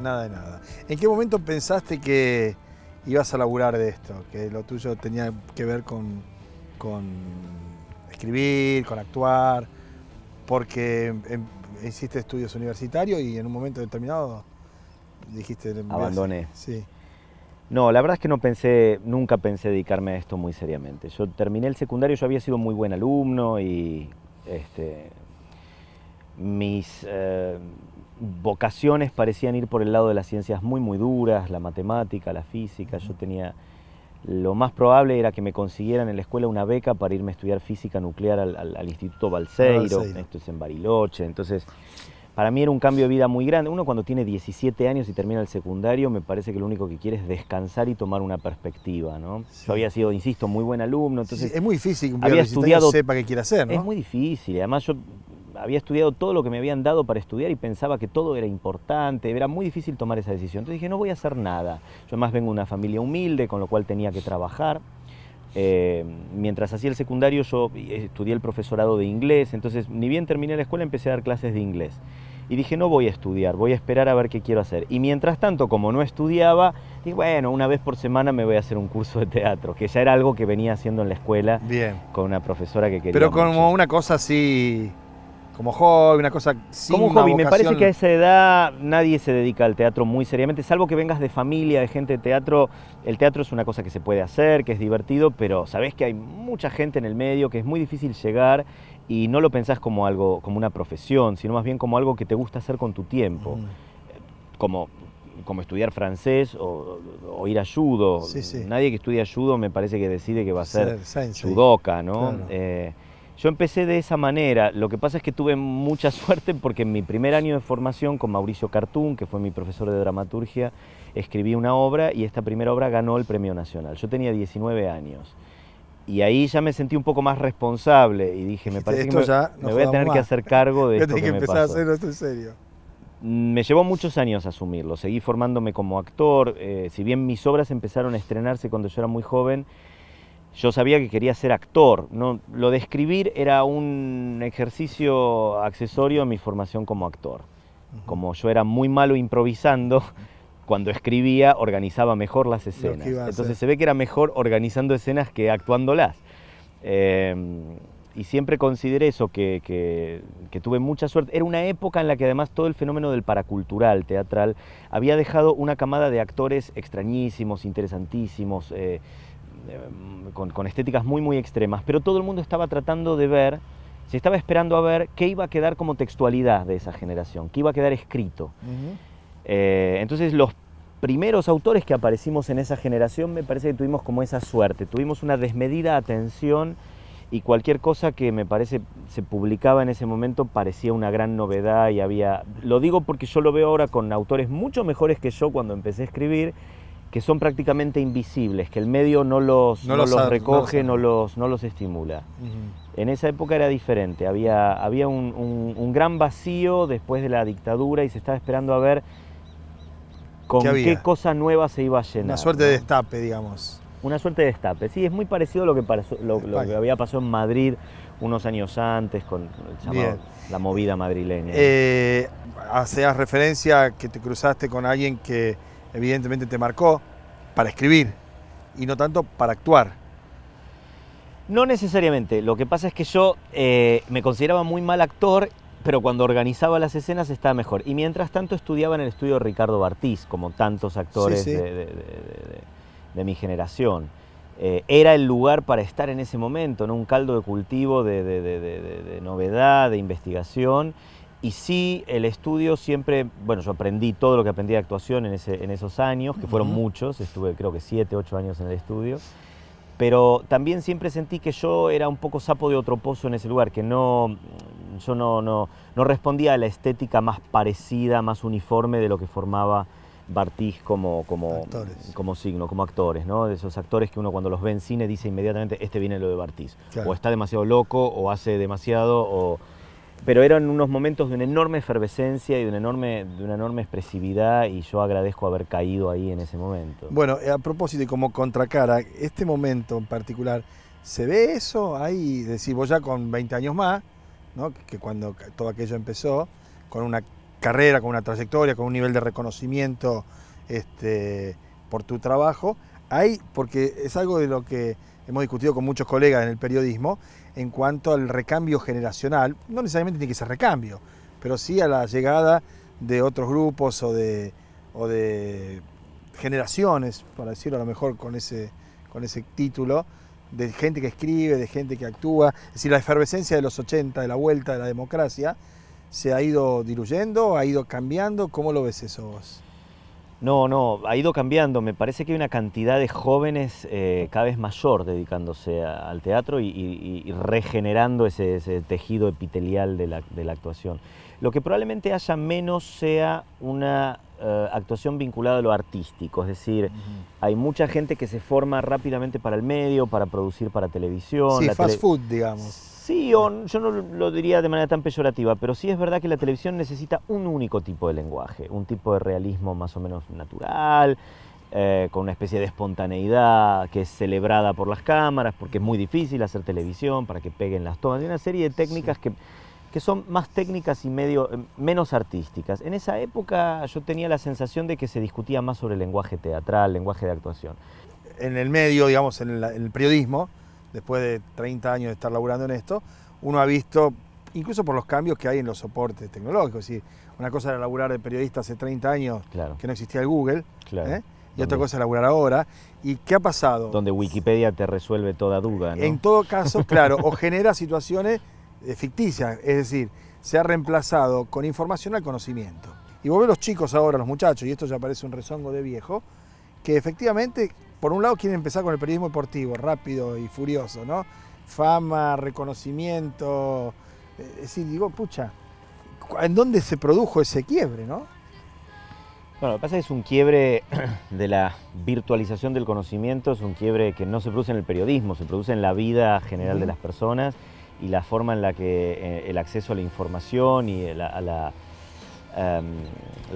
Nada de nada. ¿En qué momento pensaste que ibas a laburar de esto? Que lo tuyo tenía que ver con escribir, con actuar, porque hiciste estudios universitarios y en un momento determinado dijiste... Abandoné. Sí. No, la verdad es que nunca pensé dedicarme a esto muy seriamente. Yo terminé el secundario, yo había sido muy buen alumno y mis vocaciones parecían ir por el lado de las ciencias muy duras, la matemática, la física. Yo tenía, lo más probable era que me consiguieran en la escuela una beca para irme a estudiar física nuclear al Instituto Balseiro, esto es en Bariloche. Entonces, para mí era un cambio de vida muy grande. Uno cuando tiene 17 años y termina el secundario, me parece que lo único que quiere es descansar y tomar una perspectiva, ¿no? Sí. Yo había sido, insisto, muy buen alumno, entonces... Sí, es muy difícil que un había estudiado, sepa qué quiere hacer, ¿no? Es muy difícil, además yo había estudiado todo lo que me habían dado para estudiar y pensaba que todo era importante, era muy difícil tomar esa decisión. Entonces dije, no voy a hacer nada. Yo además vengo de una familia humilde, con lo cual tenía que trabajar. Mientras hacía el secundario yo estudié el profesorado de inglés, entonces ni bien terminé la escuela empecé a dar clases de inglés. Y dije, no voy a estudiar, voy a esperar a ver qué quiero hacer. Y mientras tanto, como no estudiaba, dije, bueno, una vez por semana me voy a hacer un curso de teatro, que ya era algo que venía haciendo en la escuela. Bien. Con una profesora que quería Pero como mucho. una cosa así, como hobby, una cosa sin como una hobby, me vocación. parece que a esa edad nadie se dedica al teatro muy seriamente, salvo que vengas de familia, de gente de teatro. El teatro es una cosa que se puede hacer, que es divertido, pero sabés que hay mucha gente en el medio, que es muy difícil llegar y no lo pensás como algo, como una profesión, sino más bien como algo que te gusta hacer con tu tiempo. Como estudiar francés o ir a judo. Sí. Nadie que estudia judo me parece que decide que va a ser sensei. judoka, ¿no? Claro. Yo empecé de esa manera. Lo que pasa es que tuve mucha suerte porque en mi primer año de formación con Mauricio Cartún, que fue mi profesor de dramaturgia, escribí una obra y esta primera obra ganó el Premio Nacional. Yo tenía 19 años. Y ahí ya me sentí un poco más responsable y dije, me parece que me voy a tener que hacer cargo de esto que me pasó. Empezar a hacer esto en serio. Me llevó muchos años asumirlo, seguí formándome como actor, si bien mis obras empezaron a estrenarse cuando yo era muy joven, yo sabía que quería ser actor, ¿no? Lo de escribir era un ejercicio accesorio a mi formación como actor. Como yo era muy malo improvisando, cuando escribía organizaba mejor las escenas. Entonces se ve que era mejor organizando escenas que actuándolas. Y siempre consideré eso, que tuve mucha suerte. Era una época en la que además todo el fenómeno del paracultural teatral había dejado una camada de actores extrañísimos, interesantísimos, con estéticas muy extremas, pero todo el mundo estaba tratando de ver, se estaba esperando a ver qué iba a quedar como textualidad de esa generación, qué iba a quedar escrito. Entonces los primeros autores que aparecimos en esa generación me parece que tuvimos como esa suerte, tuvimos una desmedida atención y cualquier cosa que me parece se publicaba en ese momento parecía una gran novedad y había... Lo digo porque yo lo veo ahora con autores mucho mejores que yo cuando empecé a escribir, que son prácticamente invisibles, que el medio no los recoge, no los estimula. En esa época era diferente, había un gran vacío después de la dictadura y se estaba esperando a ver con qué cosa nueva se iba a llenar. Una suerte de destape, digamos. Una suerte de destape, sí, es muy parecido a lo que había pasado en Madrid unos años antes con la movida madrileña. Hacías referencia a que te cruzaste con alguien que evidentemente te marcó para escribir y no tanto para actuar. No necesariamente, lo que pasa es que yo me consideraba muy mal actor, pero cuando organizaba las escenas estaba mejor. Y mientras tanto estudiaba en el estudio de Ricardo Bartís, como tantos actores de mi generación. Era el lugar para estar en ese momento, ¿no? Un caldo de cultivo de novedad, de investigación. Y sí, el estudio siempre, bueno, yo aprendí todo lo que aprendí de actuación en esos años, que fueron muchos, estuve creo que 7, 8 años en el estudio, pero también siempre sentí que yo era un poco sapo de otro pozo en ese lugar, que yo no respondía a la estética más parecida, más uniforme de lo que formaba Bartís como signo, como actores, ¿no? De esos actores que uno cuando los ve en cine dice inmediatamente, este viene lo de Bartís, claro. O está demasiado loco, o hace demasiado, pero eran unos momentos de una enorme efervescencia y de una enorme expresividad y yo agradezco haber caído ahí en ese momento. Bueno, a propósito y como contracara, este momento en particular, ¿se ve eso ahí? Es decir, vos ya con 20 años más, ¿no? Que cuando todo aquello empezó, con una carrera, con una trayectoria, con un nivel de reconocimiento por tu trabajo, porque es algo de lo que hemos discutido con muchos colegas en el periodismo, en cuanto al recambio generacional, no necesariamente tiene que ser recambio, pero sí a la llegada de otros grupos o de generaciones, para decirlo a lo mejor con ese título, de gente que escribe, de gente que actúa. Es decir, la efervescencia de los 80, de la vuelta de la democracia, ¿se ha ido diluyendo, ha ido cambiando? ¿Cómo lo ves eso vos? No, ha ido cambiando. Me parece que hay una cantidad de jóvenes cada vez mayor dedicándose al teatro y regenerando ese tejido epitelial de la actuación. Lo que probablemente haya menos sea una actuación vinculada a lo artístico, es decir, hay mucha gente que se forma rápidamente para el medio, para producir para televisión. Sí, fast food, digamos. Sí, yo no lo diría de manera tan peyorativa, pero sí es verdad que la televisión necesita un único tipo de lenguaje, un tipo de realismo más o menos natural, con una especie de espontaneidad que es celebrada por las cámaras, porque es muy difícil hacer televisión para que peguen las tomas. Hay una serie de técnicas que son más técnicas y menos artísticas. En esa época yo tenía la sensación de que se discutía más sobre el lenguaje teatral, lenguaje de actuación. En el medio, digamos, en el periodismo, después de 30 años de estar laburando en esto, uno ha visto, incluso por los cambios que hay en los soportes tecnológicos, es decir, una cosa era laburar de periodista hace 30 años, claro, que no existía el Google, claro, y otra cosa es laburar ahora. ¿Y qué ha pasado? Donde Wikipedia te resuelve toda duda, ¿no? En todo caso, claro, o genera situaciones ficticias, es decir, se ha reemplazado con información al conocimiento. Y vos ves los chicos ahora, los muchachos, y esto ya parece un rezongo de viejo, que efectivamente, por un lado quieren empezar con el periodismo deportivo, rápido y furioso, ¿no? Fama, reconocimiento, es decir, digo, pucha, ¿en dónde se produjo ese quiebre, no? Bueno, lo que pasa es que es un quiebre de la virtualización del conocimiento, es un quiebre que no se produce en el periodismo, se produce en la vida general de las personas y la forma en la que el acceso a la información y la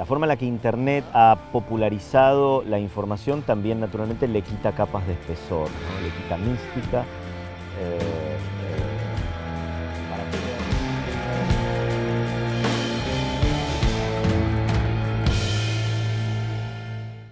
forma en la que Internet ha popularizado la información también naturalmente le quita capas de espesor, ¿no? Le quita mística,